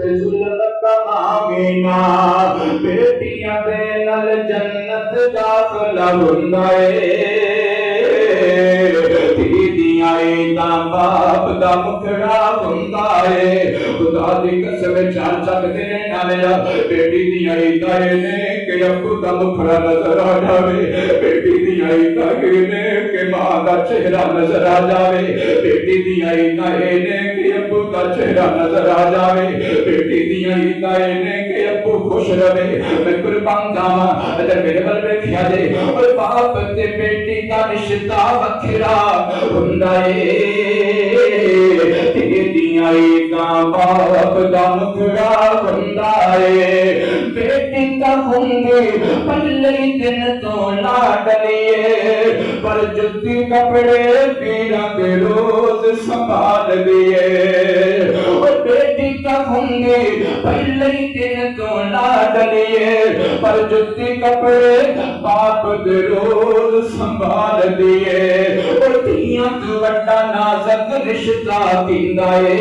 ظلمت آمینا بیٹیاں دے نال جنت داخلہ ہوندا اے باپ دا مکھڑا ہوندا اے خدا دی قسم چار چک دے نالیا بیٹی دی عیدا نے کہ ابو دا مکھڑا نظر آ جاوے بیٹی دی عیدا نے کہ ماں دا چہرہ نظر آ جاوے بیٹی دی عیدا نے کہ ابو دا چہرہ نظر آ جاوے بیٹی دی عیدا نے کہ ابو خوش رہے میں قربان جاواں اگر میرے ول ویکھیا جے اور باپ تے بیٹی دا رشتہ وکھرا ہوندا اے تیریاں عیداں باپ دا مکھڑا ہوندا اے بیٹی دا ہوندی پہلے دن تو لاڈلیے پر جُتی کپڑے پیراں دے روز سنبھال دیے بیٹی دا ہوندی پہلے دن تو لاڈلیے پر جُتی کپڑے باپ دے روز سنبھال دیے دھیاں تو وڈا نازک رشتہ کیندا اے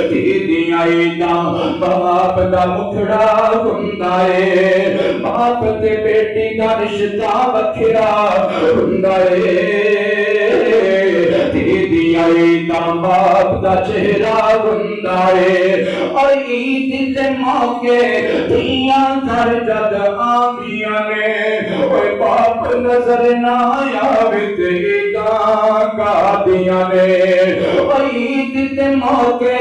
تیریاں عیداں باپ دا مکھڑا ہوندا اے باپ تے بیٹی دا رشتہ وکھرا ہوندا اے تیریاں عیداں باپ دا چہرہ ہوندا اے اور عید دے موقع دھیاں گھر جد آندیاں نے اوے باپ نظر نہ آوے تے عیداں گادیاں نے اوے عید دے موقع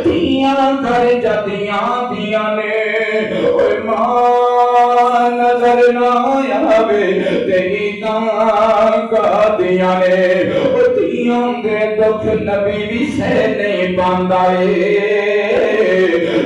دھیاں گھر جد آندیاں نے اوے ماں نظر نہ آوے تے عیداں گادیاں نے او دھیاں دے دکھ نبی بھی سہ نہیں پاندا اے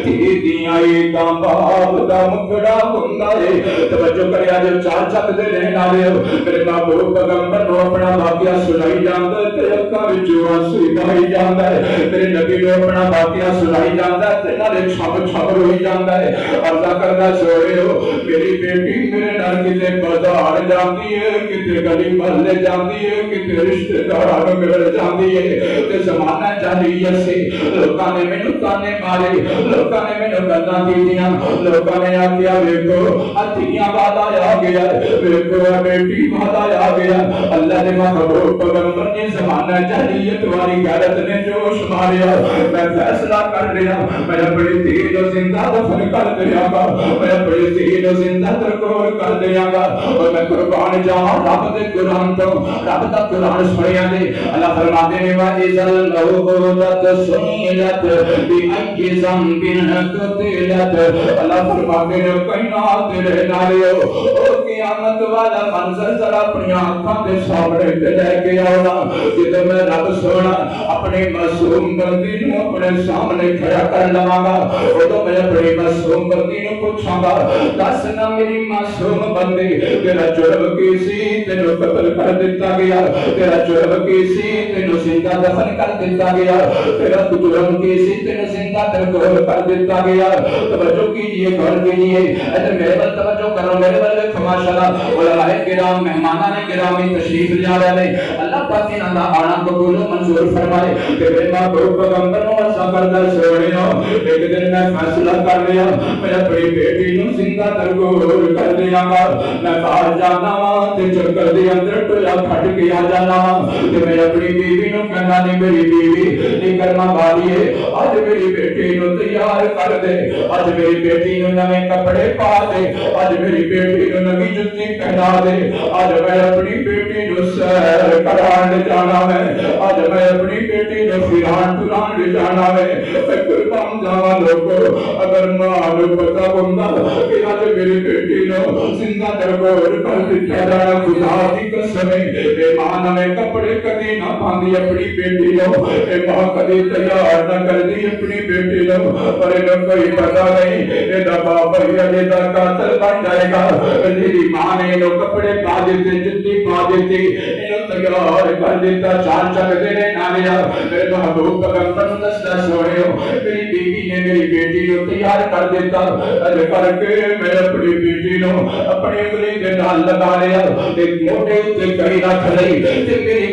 تیریاں عیداں باپ دا مکھڑا ہوندا اے توجہ کریا جو چار چھت دے رہن والے میرے محبوب پیغمبر نو اپنا واقعہ سنائی جاندا ہے تے اکھاں وچوں آنسو بہائی جاندا ہے میرے نبی نو اپنا واقعہ سنائی جاندا ہے تے نالے چھپ چھپ روئی جاندا ہے عرض کردا سوہریو میری بیٹی میرے نال کتے بازار جاندی ہے کتے گلی محلے جاندی ہے کتے رشتہ داراں نوں مل جاندی ہے تے زمانہ جاہلیت سے لوکاں نے مینوں تانے مارے لوکاں نے مینوں گلاں کیتیاں لوکاں نے آکھیا ویکھو ہتھیاں والا آ گیا ویکھو بیٹی والا آ گیا اللہ دے محبوب پیغمبر نے زمانہ جاہلیت والی غیرت نے جوش ماریا میں فیصلہ کر لیا میں اپنی دھی نوں زندہ دفن کر دیاں گا میں اپنی دھی نوں زندہ ترکور کر دیاں گا اور میں قربان جاواں رب دے قرآن تو رب دا قرآن سنیا دے اللہ فرماتے ہیں وَإِذَا الْمَوْءُودَةُ سُئِلَتْ بِأَيِّ ذَنبٍ قُتِلَتْ اللہ فرماتے ہیں کائنات دے رہنے والے قیامت والا منظر ذرا اپنی آنکھاں دے سامنے تے لے کے آنا جدوں میں رب سونا اپنی معصوم بندی نوں اپنے سامنے کھڑا کر لواں گا اودوں میں اپنی معصوم بندی نوں پوچھاں گا دس نا میری معصوم بندی تیرا جرم کی سی تینوں قتل کر دتا گیا تیرا جرم کی سی تینوں زندہ دفن کر دتا گیا تیرا جرم کی سی تینوں زندہ ترکور کر دتا گیا توجہ کیجئے غور کیجئے ادھر میرے پر توجہ کرو میرے پر دیکھو ماشاءاللہ علماء کرام مہمانان گرامی تشریف لے رہے ہیں اللہ پاک انہاں دا آنا قبول و منظور فرمائے کہ میرے محبوب پیغمبر نوں ایسا کردا سونیو ایک دن میں فیصلہ کر لیا میں اپنی بیٹی نوں زندہ ترکور کر دیاں گا میں باہر جانا وا تے چکر دے اندر ٹولا پھٹ کے آ جانا وا تے میں اپنی بیوی نوں کہنا نہیں میری بیوی نہیں کرنا بالیے اج میری بیٹی نوں تیار کر دے اج میری بیٹی نوں نویں کپڑے پا دے اج میری بیٹی نوں نویں جُتی پہنا دے اج میں اپنی بیٹی نوں سیر کران لے جانا ہے اج میں اپنی بیٹی نوں پھران ٹران لے جانا ہے میں قربان جاواں لوگو اگر ماں نوں پتہ ہوندا کہ اج میری بیٹی نوں زندہ ترکور کر دتا جانا خدا دی قسم اے ماں نویں کپڑے کدی نہ پاندی اپنی بیٹی نوں اے ماں کدی تیار نہ کردی اپنی بیٹی نوں پر انہوں کوئی پتہ نہیں اے دا باپ یہ دا قاتل بن جائے گا میری ماں نے انہوں کپڑے پا دیتے جتی پا دیتی انہوں تیار کر دیتا چار چک دینے نالیا میرے محبوب پیغمبر دستا سوڑیو میری بیوی نے میری بیٹی نوں تیار کر دیتا اج کر کے میں اپنی بیٹی نوں اپنی انگلی دے نال لگا لیا ایک موٹے تے کئی رکھ لئی تے میری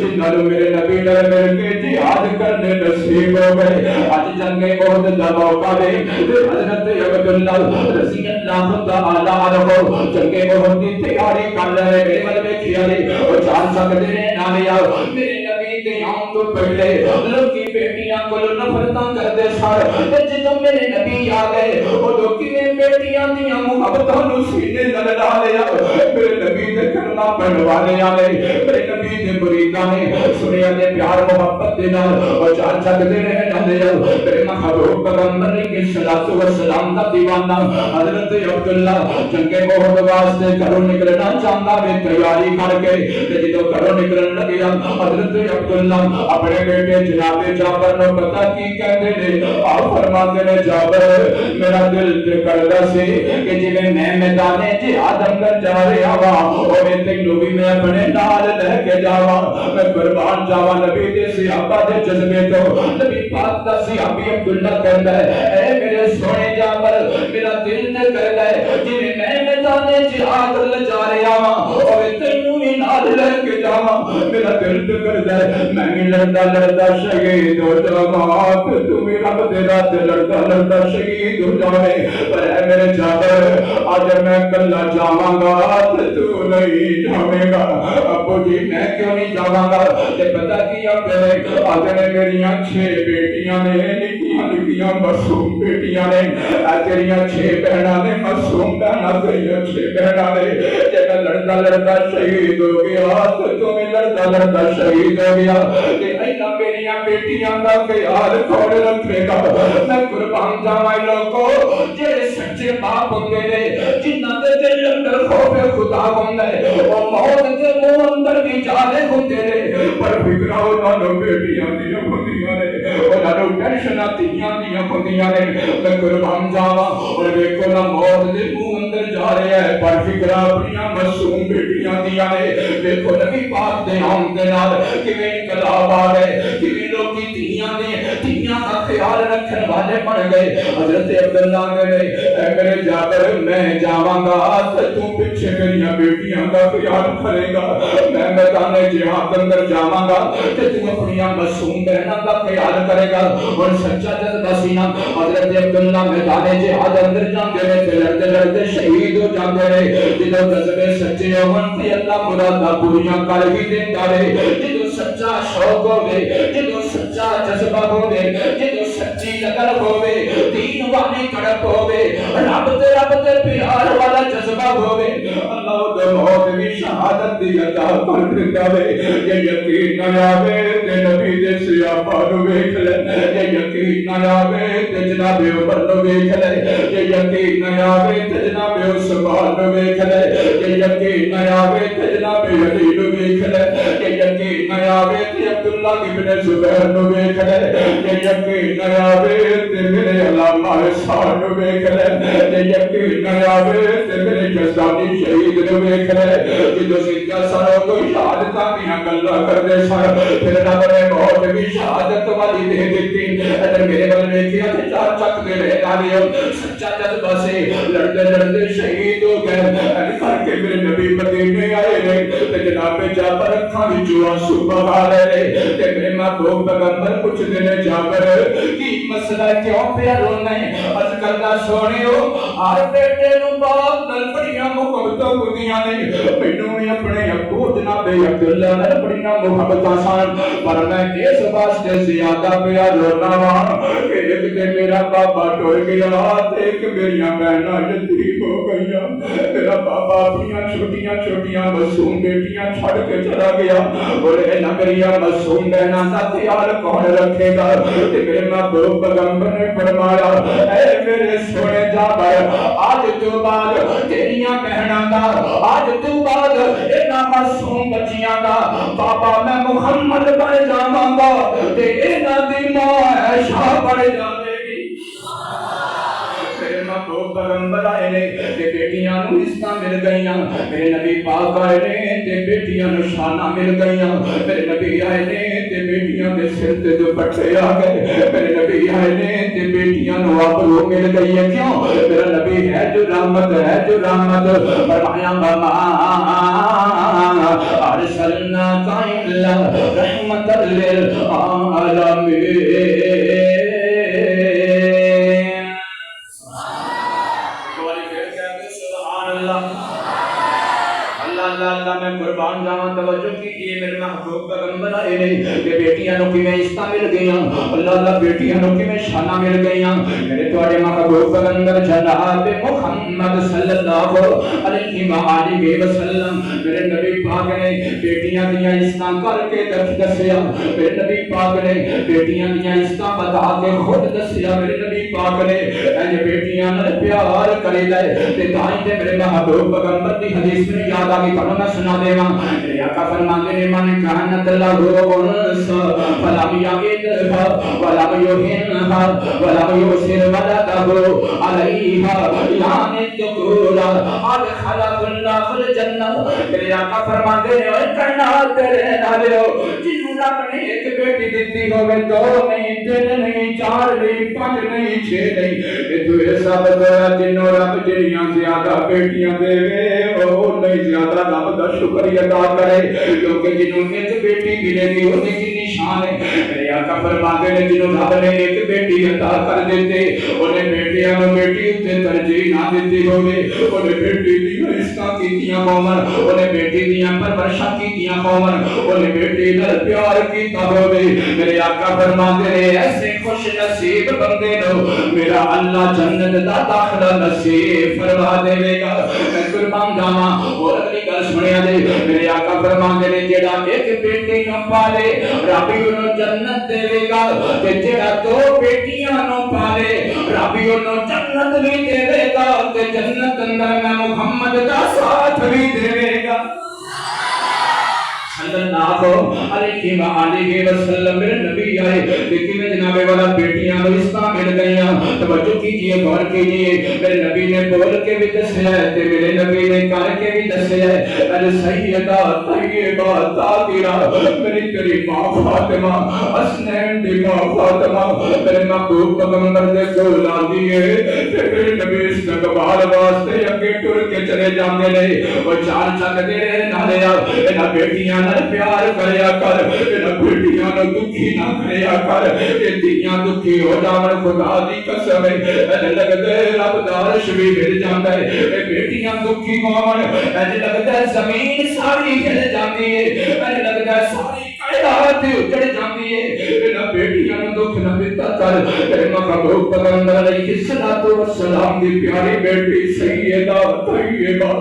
جنہاں نوں میرے نبی نے مل کے جہاد کرنے نصیب ہو گئے اج جنگ احد دا موقع دے حضرت عبداللہ رضی اللہ تعالی عنہ جنگ احد دی تیاری کر رہے میرے ول ویکھیا نہیں او جان سکدے نے نال آ میرے نبی دے آن تو پہلے لوکی بیٹیاں کول نفرتاں کردے سن تے جدوں میرے نبی آ گئے اودوں کیویں بیٹیاں دیاں محبتاں نوں سینے نال لا لیا میرے نبی دے کلمہ پڑھن والے آ گئے میرے نبی دے مریداں نے سنیا دے پیار محبت دے نال او جان سکدے نے نال آ میرے محبوب پیغمبر علیہ الصلوۃ والسلام دا دیوانہ حضرت عبداللہ جنگ احد واسطے گھروں نکلنا چاہندا وے تیاری کر کے تے جدوں گھروں نکلن لگیا حضرت عبداللہ اپنے بیٹے جناب جابر نوں پتہ کی کہندے نے آپ فرماتے نے جابر میرا دل تے کردا سی کہ جویں میں میدان جہاد اندر جا رہا وا اوویں تینوں بھی میں اپنے نال لے کے جاواں میں قربان جاواں نبی دے صحابہ دے جذبے تو نبی پاک دا صحابی عبداللہ کہندا ہے اے میرے سونے جابر میرا دل تے کردا ہے جویں میں میدان جہاد اندر جا رہا وا اوویں تینوں بھی نال لے کے جاواں میرا دل تے کردا ہے میں بھی لڑدا لڑدا شہید ہو جاواں تو میرا تیرا تے لڑدا لڑدا شہید ہو جاوے پر اے میرے جابر اج میں کلا جاواں گا تے تو نہیں جاویں گا ابو جی میں کیوں نہیں جاواں گا تے پتہ کیا کرے اج نے میریاں 6 بیٹیاں نے نکیاں نکیاں معصوم بیٹیاں نے تیریاں 6 بہناں نے معصوم بہناں تیریاں 6 بہناں نے جے میں لڑدا لڑدا شہید ہو گیا تے تو میں لڑدا لڑدا شہید ہو گیا تے اینا میریاں بیٹیاں دا خیال کون رکھے گا میں قربان جاواں لوگو جڑے سچے باپ ہوندے نے جنہاں دے دل اندر خوف خدا ہوندا ہے او موت دے منہ اندر بھی جالے ہوندے نے پر فکر انہاں نوں بیٹیاں دیاں ہوندیاں نے انہاں نوں ٹینشناں دیاں ہوندیاں نے میں قربان جاواں اور ویکھو نا موت دے منہ اندر جا رہا ہے پر فکر اپنی معصوم بیٹیاں دیاں نے ویکھو نبی پاک دے آن دے نال کیویں انقلاب آ گئے کیویں لوکی دیاں دا خیال رکھن والے بن گئے حضرت عبداللہ میرے جابر میں جاواں گا تے تو پیچھے میریاں بیٹیاں دا خیال کرے گا میں میدان جہاد اندر جاواں گا تے تو اپنی معصوم بہناں دا خیال کرے گا اور سچا جذبہ سی نا حضرت عبداللہ میدان جہاد اندر جاندے نے تے لڑدے لڑدے شہید ہو جاندے نے جدوں جذبے سچے ہون تے اللہ مرادا پوریاں کر ہی دیندا ہے جدوں سچا شوق ہوے جدوں سچا جذبہ ہوے جدوں سچی لگن ہوے دین والی کڑپ ہوے رب تے پیار والا جذبہ ہوے اللہ دے موت بھی شہادت دی عطا کر دیندا ہے یہ یقین نہ آوے تے نبی دے صحابہ نوں ویکھ لے یہ یقین نہ آوے تے جناب عمر نوں ویکھ لے یہ یقین نہ آوے تے جناب عثمان نوں ویکھ لے یہ یقین نہ آوے تے جناب علی نوں ویکھ لے یہ یقین نہ آوے تے عبداللہ ابن زبیر نوں ویکھ لے یہ یقین نہ آوے تے میرے علامہ احسان نوں ویکھ لے یہ یقین نہ آوے تے میرے جزانی شہید نوں ویکھ لے جدوں سیدھا سارا کوئی شہادتاں دیاں گلاں کردے سن پھر رب نے موت بھی شہادت والی دے دتی ادھر میرے ول ویکھیا تے چار چک دے رہے نالے سچا جذبہ سے لڑدے لڑدے شہید ہو گئے ان کر کے میرے نبی مدینے آئے نے تے جناب جابر اکھاں وچوں آنسو بہا رہے تے میرے محبوب پیغمبر پوچھدے نے جابر کی مسئلہ کیوں پیا رونا ہے عرض کردا سونیو ہر بیٹے نوں باپ نال بڑیاں محبتاں ہوندیاں نے مینوں بھی اپنے ابو جناب عبداللہ نال بڑیاں محبتاں سن پر میں اس واسطے زیادہ پیا رونا وا کہ ایک تے میرا بابا ٹر گیا تے ایک میریاں بہناں یتیم ہو گئیاں میرا بابا اپنی چھوٹیاں چھوٹیاں معصوم بیٹیاں چھڑ کے چلا گیا اور انہاں میریاں معصوم بہناں دا خیال کون رکھے گا تے میرے محبوب پیغمبر نے فرمایا اے میرے سونے جابر آج تو بعد تیریاں بہناں دا آج تو بعد انہاں معصوم بچیاں دا بابا میں محمد بن جاواں گا تے انہاں دی ماں عائشہ بن جاوے گی میرے محبوب پیغمبر آئے نے تے بیٹیاں نو عزتاں مل گئیاں میرے نبی پاک آئے نے تے بیٹیاں نو شاناں مل گئیاں میرے نبی آئے نے تے بیٹیاں دے سر تے دوپٹے آ گئے میرے نبی آئے نے تے بیٹیاں نو آبرو مل گئی ہے کیوں میرا نبی ہے جو رحمت فرمایا ماما ارسلناک الا رحمت للعالمین اللہ میں قربان جاواں توجہ کیجئے میرے محبوب پیغمبر آئے نے کہ بیٹیاں نو کیویں عزتاں مل گئیاں اللہ بیٹیاں نو کیویں شاناں مل گئیاں میرے تواڈے محبوب پیغمبر جناب محمد صلی اللہ علیہ وآلہ وسلم میرے نبی پاک نے بیٹیاں دیاں عزتاں کر کے دسیا میرے نبی پاک نے بیٹیاں دیاں عزتاں بتا کے خود دسیا میرے نبی پاک نے اے بیٹیاں نال پیار کرے لے تے تائیں تے میرے محبوب پیغمبر دی حدیث میں یاد آ گئی میں سنا دے گا میرے آقا فرماتے ہیں من کانت لہو انس فلم یعدھا ولم یہنھا ولم یؤثر ولدہ علیہا یعنی الذکور ادخلہ اللہ الجنہ میرے آقا فرماتے ہیں اے کائنات تیرے نالو جنوں رب نے ایک بیٹی دتی ہوے دو نہیں تین نہیں چار نہیں پانچ نہیں چھ نہیں اے تو ثابت ہوا جنوں رب جڑیاں زیادہ بیٹیاں دے او نہیں زیادہ رب دا شکریہ ادا کرے کیونکہ جنوں ایک بیٹی ملے گی انہیں کی نشان ہے میرے آقا فرماتے ہیں جنوں رب نے ایک بیٹی عطا کر دیتے انہیں بیٹیاں نو بیٹی تے ترجیح نہ دیتی ہوے انہیں بیٹی دی عزتاں کیتیاں ہوون انہیں بیٹی دیاں پرورشاں کیتیاں ہوون انہیں بیٹی نال پیار کیتا ہوے میرے آقا فرماتے ہیں ایسے خوش نصیب بندے نو میرا اللہ جنت دا داخلہ نصیب فرما دے گا میں قربان جاواں اور اگلی گل سنیا دے میرے آقا فرماندے نے جیڑا ایک بیٹی نو پالے رب انہوں جنت دے گا تے جیڑا دو بیٹیاں نو پالے رب انہوں جنت بھی دے گا تے جنت اندر میں محمد دا ساتھ بھی دے گا صلی اللہ علیہ وآلہ وسلم میرے نبی آئے لیکن میں جناب والا بیٹیاں نو عزتاں مل گئیاں توجہ کیجئے غور کیجئے میرے نبی نے بول کے بھی دسیا ہے تے میرے نبی نے کر کے بھی دسیا ہے اے سیدہ طیبہ طاہرہ میری تیری ماں فاطمہ حسنین دی ماں فاطمہ میرے محبوب پیغمبر دے کول آندی ہے تے میرے نبی استقبال واسطے اگے ٹر کے چلے جاندے نے او چال چک دے نالے انہاں بیٹیاں پیار کریا کر بیٹیاں نو دکھی نہ کریا کر دیاں دکھی ہو جاون خدا دی قسم ہے لگدا ہے رب دا عرش بھی ہل جاندا ہے بیٹیاں دکھی ہون لگدا ہے زمین ساری ہل جاندی ہے لگدا ہے ساری کائنات اجڑ جاندی ہے بیٹیاں نو دکھ نہ دیتا کر محبوب پیغمبر علیہ الصلوۃ والسلام دی پیاری بیٹی سیدہ طیبہ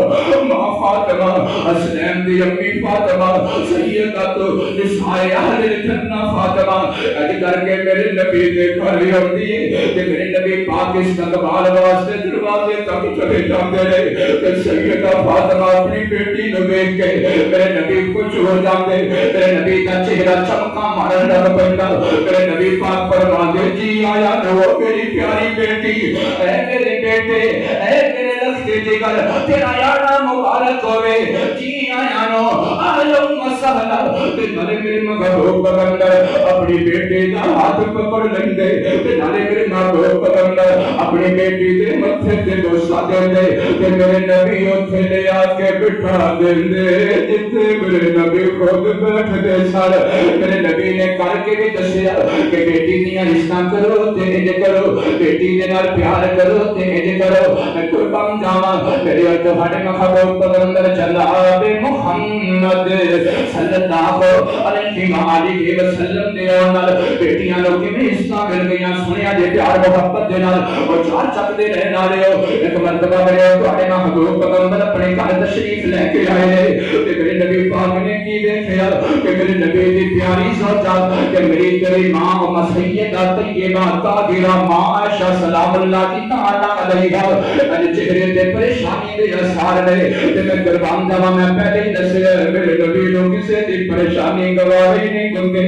ماں فاطمہ حسنین دی امی فاطمہ سیدہ تو نساء اہل الجنہ فاطمہ اج کر کے میرے نبی دے گھر ہوندی ہے تے میرے نبی پاک استقبال واسطے دروازے تک چلے جاندے رہے تے سیدہ فاطمہ اپنی بیٹی نو دیکھ کے میرے نبی خوش ہو جاندے میرے نبی دا چہرہ چمکا مارن لگ پیندا میرے نبی پاک فرماندے جی آیا نو میری پیاری بیٹی اے میرے بیٹے اے میرے لخت جگر تیرا یارا مبارک ہوے جی آیا نو اہلا وسہلا تے نالے میرے محبوب پیغمبر اپنی بیٹی دا ہاتھ پکڑ لیندے تے نالے میرے محبوب پیغمبر اپنی بیٹی دے متھے تے بوسا دیندے تے میرے نبی اوتھے لے آ کے بٹھا دیندے جتھے میرے نبی خود بیٹھدے سن میرے نبی نے کر کے بھی دسیا کہ بیٹی دیاں عزتاں کرو تے انج کرو بیٹی دے نال پیار کرو تے انج کرو میں قربان جاواں میرے تہاڈے محبوب پیغمبر جناب محمد صلی اللہ علیہ وآلہ وسلم دے نال بیٹیاں نو کیویں عزتاں مل گئیاں سنیا دے پیار محبت دے نال او چار چک دے رہن والے ایک مرتبہ میرے تہاڈے محبوب پیغمبر اپنے گھر تشریف لے کے آئے نے تے میرے نبی پاک نے کی دیکھیا کہ میرے نبی دی پیاری زوجہ کہ میری تیری ماں سیدہ طیبہ طاہرہ ماں عائشہ سلام اللہ کی تعالی علیہا اج چہرے تے پریشانی دے اثار نے تے میں قربان جاواں میں پہلے ہی دسیا میرے نبی نو کسے دی پریشانی گواری نہیں ہوندی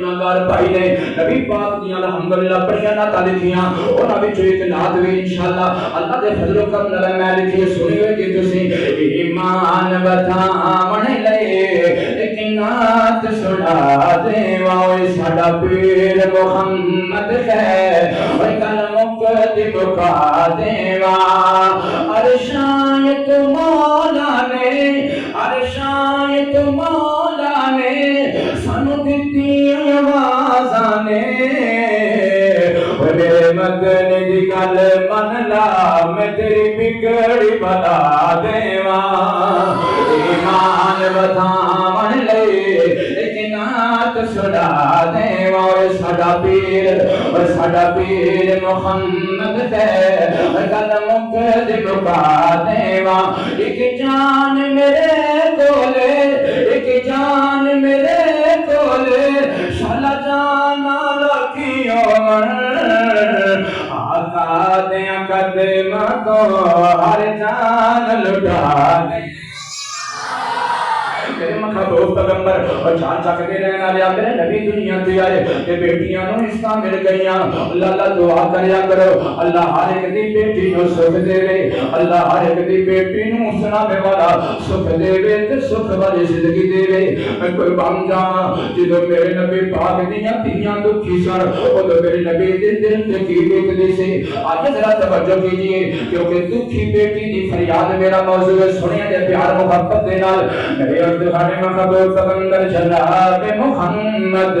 گناہگار بھائی نے نبی پاک دیاں الحمدللہ بڑیاں نعتاں لکھیاں انہاں وچوں ایک نعت وی انشاءاللہ اللہ دے فضل و کرم نال میں لکھی سنی ہوئے کہ تسی ایمان بتاون لئے ایک نعت سنا دیواں ساڈا پیر محمد ہے اوے کل مقدم کا دیواں عرشایت مولا نے عرشایت مولا نے سانو دتی آوازاں نے میرے مدن دی گل من لا میں تیری بگڑی بتا دیواں ایمان بتاون لئے ایک نعت سنا دیواں ساڈا پیر محمد ہے گل مقدم کا دیواں ایک جان میرے کولے ایک جان میرے کولے شالا جانا لکھیوں آقا دیاں قدماں تو ہر جان لٹا دے میرے محبوب پیغمبر اور جان چکتے رہنے والے آخر نبی دنیا تے آئے کہ بیٹیاں نو اسلام مل گئیاں اللہ اللہ دعا کریا کرو اللہ ہر ایک دی بیٹی نو سکھ دے وے اللہ ہر ایک دی بیٹی نو سناوے والا سکھ دے وے تے سکھ والی زندگی دے وے میں قربان جاواں جدوں میرے نبی پاک دیاں تیاں دکھی سن اودوں میرے نبی دے دل تے کی بیتدی سی آج ذرا توجہ کیجیے کیونکہ دکھی بیٹی دی فریاد میرا موضوع ہے سنیا دے پیار محبت دے نال میرے خانے محبوب پیغمبر جناب محمد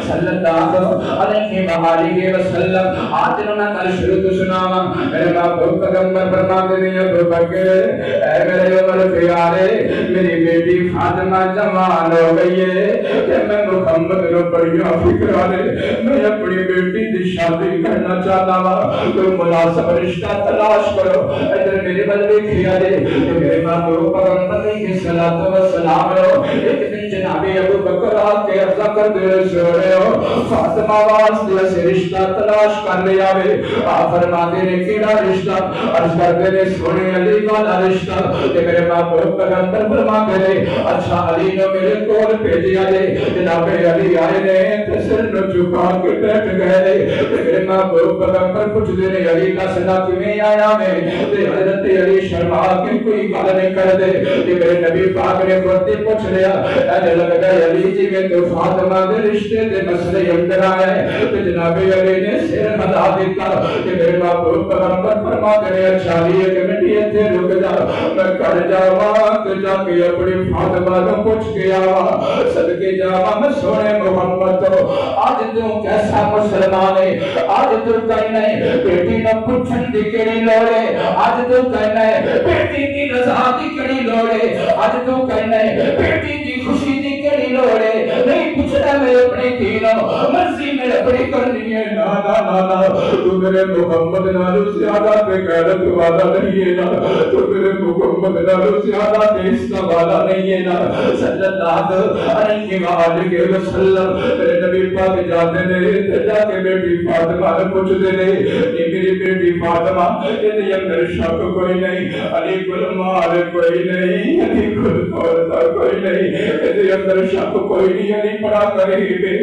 صلی اللہ علیہ وآلہ وسلم آج نہ کل شروع تو سناواں میرے محبوب پیغمبر فرماتے ہیں ابو بکر اے میرے عمر پیارے میری بیٹی فاطمہ جوان ہو گئی ہے کہ میں محمد نو بڑی فکر آلے میں اپنی بیٹی دی شادی کرنا چاہتا ہوں کوئی مناسب رشتہ تلاش کرو ادھر میرے بل دیکھیا دے کہ میرے محبوب پیغمبر کی صلاۃ و سلام ایک دن جناب ابو بکر آ کے عرض کر دے سونے ہو فاطمہ واسطے سے رشتہ تلاش کر لیا وے آپ فرماتے نے کیڑا رشتہ عرض کرتے نے سونے علی والا رشتہ کہ میرے محبوب پیغمبر فرماتے نے اچھا علی نے میرے کول بھیجیا دے جناب علی آئے نے تے سر نو جھکا کے بیٹھ گئے تے میرے محبوب پیغمبر پوچھتے نے علی کا سنا کیویں آیا میں تے حضرت علی شرما کے کوئی گل نہیں کر دے کہ میرے نبی پاک نے خود پوچھ لیا اے لگ گئے علی جی میں تو فاطمہ دے رشتے دے مسئلے اندر آیا ہے تو جناب علی نے سر ہلا دیتا کہ میرے محبوب پیغمبر فرماتے ہیں اچھا علی ایک منٹ ایتھے رک جا میں گھر جاواں تے جا کے اپنی فاطمہ کو پوچھ کے آواں صدقے جاواں میں سونے محمد تو آج تو کیسا مسلمان ہے آج تو کہنا ہے بیٹی نہ پوچھن دی کیڑی لوڑ ہے آج تو کہنا ہے بیٹی دی رضا دی کیڑی لوڑ ہے آج تو کہنا ہے بیٹی دی خوشی دی کیڑی لوڑ ہے نہیں پوچھنا میں اپنی دینوں مرضی میں اپنی کرنی ہے نا نا نا نا تو میرے محمد نالو زیادہ تے غیرت والا نہیں ہے نا تو میرے محمد نالو زیادہ تے اسلام والا نہیں ہے نا صلی اللہ علیہ وآلہ وسلم میرے نبی پاک جاتے نے جا کے بیٹی فاطمہ نے پوچھتے نے یہ میری بیٹی فاطمہ یہ اندر شک کوئی نہیں علی گل مال کوئی نہیں علی گل کوئی نہیں یہ اندر شک کوئی نہیں علی بڑا قریب ہے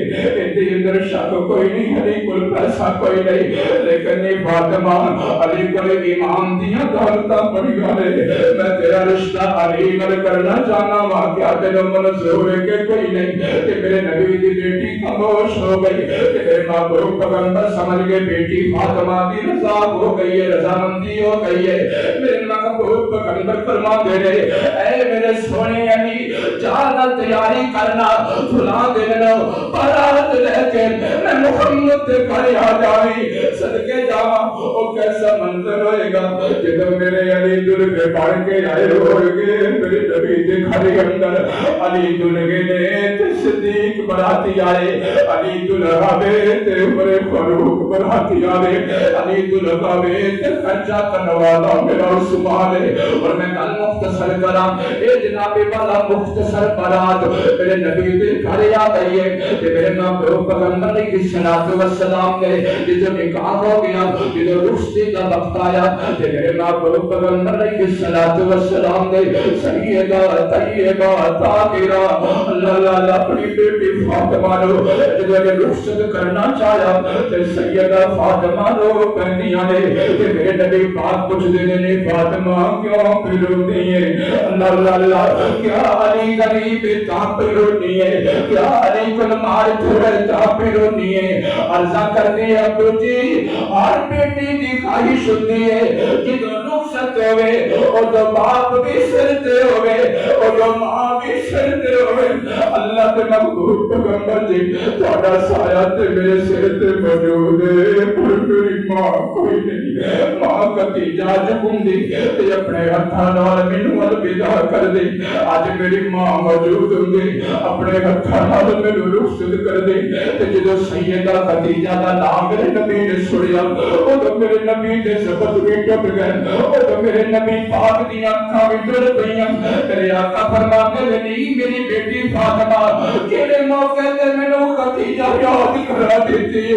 یہ اندر شک کوئی نہیں علی گل پیسہ کوئی نہیں لیکن یہ فاطمہ علی گل ایمان دیا دولتاں بڑی گالے میں تیرا رشتہ علی گل کرنا چاہنا واقعہ تیرا منظور ہے کہ کوئی نہیں کہ میرے نبی دی بیٹی خاموش ہو گئی کہ میرے محبوب پیغمبر سمجھ گئے بیٹی فاطمہ دی رضا ہو گئی ہے رضامندی ہو گئی ہے میرے محبوب پیغمبر فرما دے رہے اے میرے سونے علی جانا تیاری کرنا فلاں دن نو بارات لے کے میں محمد کے گھر آ جاویں صدقے جاواں او کیسا منظر ہوئے گا جب میرے علی دلہے بن کے آئے ہوئے میرے نبی کے گھر اندر علی دلہے نے صدیق براتی آئے علی دلہا تے عمر فاروق براتی آئے علی دلہا تے خرچہ کرنوالا میرا عثمان ہے اور میں کل مختصر کرام اے جناب والا مختصر برات میرے نبی دے گھر آ گئی ہے کہ میرے محبوب پیغمبر کی صلاۃ و والسلام نے جدو نکاح ہو گیا جدو رخصتی کا وقت آیا تے میرے محبوب پیغمبر علیہ الصلوۃ والسلام نے سیدہ طیبہ طاہرہ اللہ اپنی بیٹی فاطمہ نو جدو نے رخصت کرنا چاہیا تے سیدہ فاطمہ نو کہندیاں نے کہ میرے نبی پاک پوچھدے نے فاطمہ کیوں پھرونی ہے اللہ کیا علی غریب تا پھرونی ہے کیا علی کل مار تھوڑا تا پھرونی ہے عرضہ کرنے ابو جی ہر بیٹی دی خواہش ہوتی ہے جدو رخصت ہوئے اور جو باپ بھی سرتے ہوئے اور جو ماں بھی سرتے ہوئے اللہ کے محبوب پیغمبر جی تھوڑا سایہ تے میرے سر تے موجود ہے پر میری ماں کوئی نہیں ماں خدیجہ جکم دی تے اپنے ہتھاں نال مینوں الوداع کر دی اج میری ماں موجود ہوندی اپنے ہتھاں نال مینوں رخصت کر دی تے جدوں سیدہ خدیجہ دا نام میرے نبی نے سنیا او تو میرے نبی دے سبت بھی ٹوٹ گئے او تو میرے نبی پاک دی اکھاں بھی ڈر گئیاں میرے آقا فرماتے نے نہیں میری بیٹی فاطمہ کیڑے موقع تے مینوں خدیجہ یاد کرا دیتی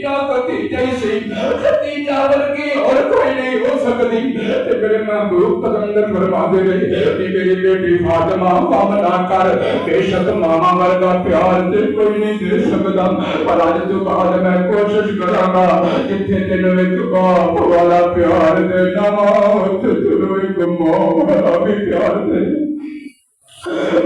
خدیجہ ہی سی خدیجہ ورگی اور کوئی نہیں ہو سکتی تے میرے محبوب پیغمبر فرماتے نے کہ میری بیٹی فاطمہ غم نہ کر بے شک ماما ورگا پیار تے کوئی نہیں دے سکتا پر اج تو بعد میں کوشش کراں گا جتھے تینوں ایک باپ والا پیار دینا تے تینوں ایک ماں والا بھی پیار دے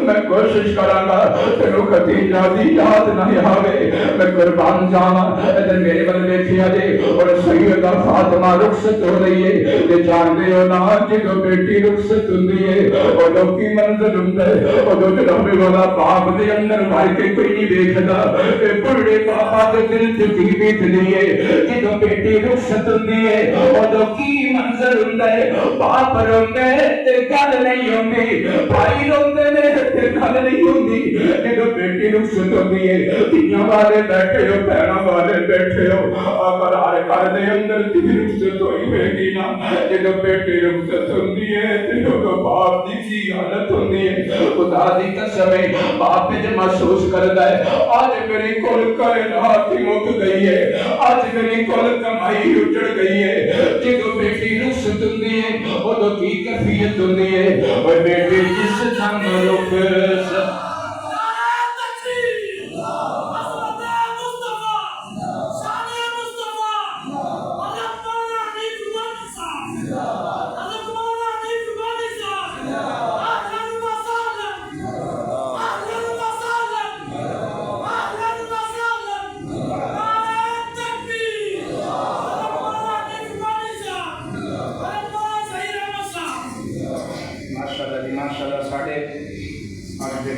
میں کوشش کراں گا تینوں خدیجہ دی یاد نہ آوے میں قربان جاواں ادھر میرے ول ویکھیا جے اور سیدہ فاطمہ رخصت ہو رہی ہے تے جاندے ہو نا جدوں بیٹی رخصت ہوندی ہے او لوکی منظر ہوندا ہے او جو جناب والا باپ دے اندر بھر کے کوئی نہیں ویکھدا اے بڑے پاپا دے دل تے کی بیتدی ہے جدوں بیٹی رخصت ہوندی ہے او جو کی منظر ہوندا ہے باپ روندے تے گل نہیں ہوندی بھائی روندے تے گل نہیں ہوندی جدوں بیٹی رخصت ہوندی ہے دنیا والے بیٹھے ہو بہناں والے بیٹھے ہو اگر ہر گھر دے اندر تی رخصت ہوئی ہوگی نا جدوں بیٹی رخصت ہوندی ہے تے او باپ دی کی حالت ہوندی ہے خدا دی قسم ہے باپ جو محسوس کردا ہے آج میری کل کائنات مک گئی ہے آج میری کل کمائی اجڑ گئی ہے جدوں بیٹی رخصت ہوندی ہے او کی کیفیت ہوندی ہے او بیٹی جس تھم رخ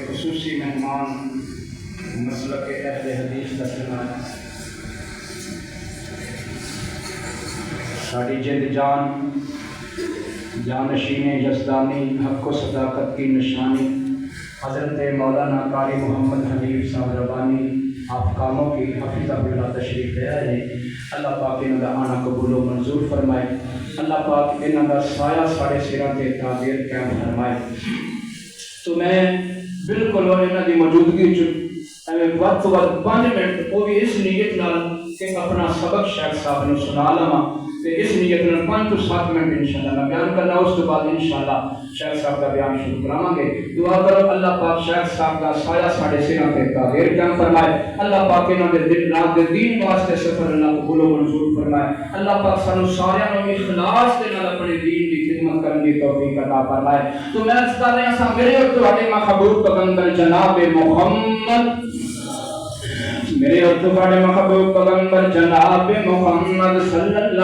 خصوصی مہمان مسلک اہل حدیث کا سرمایہ ساری جند جان جانشین یزدانی حق و صداقت کی نشانی حضرت مولانا قاری محمد حنیف صاحب ربانی آپ کاموں کی حفظہ اللہ تشریف لے آئے ہیں اللہ پاک انہوں کا آنا قبول و منظور فرمائے اللہ پاک انہوں کا سایہ ساڑھے سراں تے تعبیر قائم فرمائے تو میں بالکل اور انہوں کی موجودگی وقت تو وقت 5 منٹ وہ بھی اس نیت نال کہ اپنا سبق شیخ صاحب نے سنا لما اس نیت نال 5 to 7 منٹ انشاءاللہ میں بیان کرنا اس کے بعد انشاءاللہ شیخ صاحب کا بیان شروع کراواں گے دعا کرو اللہ پاک شیخ صاحب کا سایہ ساڑھے سراں تے تعبیر قائم فرمائے اللہ پاک انہوں نے دل دین واسطے سفر اللہ قبول و منظور فرمائے اللہ پاک سانو سارے نو اخلاص دے نال اپنے دین دی خدمت کرنے کی توفیق عطا فرمائے تو میں اس کا رہا سا میرے اور تواڈے محبوب پیغمبر جناب محمد میرے اور تواڈے محبوب پیغمبر جناب محمد صلی اللہ